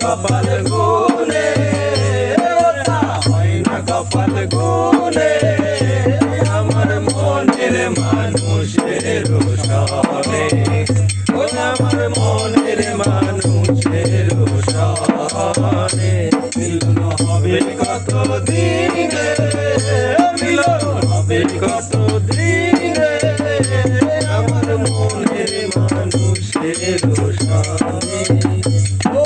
কপাল গুনে ওটা হয় না কপাল গুনে আমার মনের মানুষের সনে আমার মনের মানুষের সনে মিলন হবে কত দিনে মিলন হবে কত দিনে আমার মনের মানুষের সনে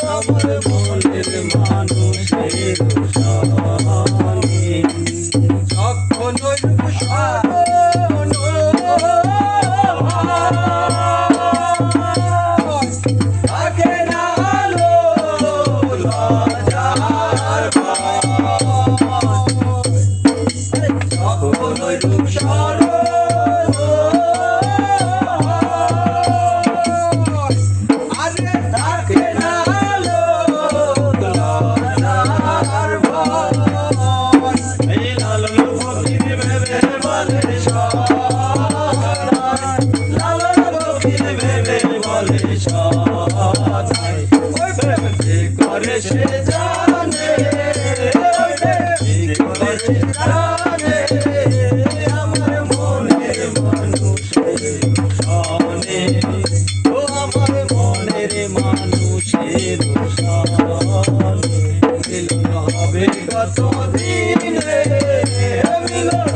আমার মনের মানুষের সনে যখন থাকে না আলো লাজার যখন রূপ করে সে জানে করে সে জানে আমার মনের মানুষের সনে ও আমার মনের মানুষের সনে মিলন হবে কত দিনে মিলন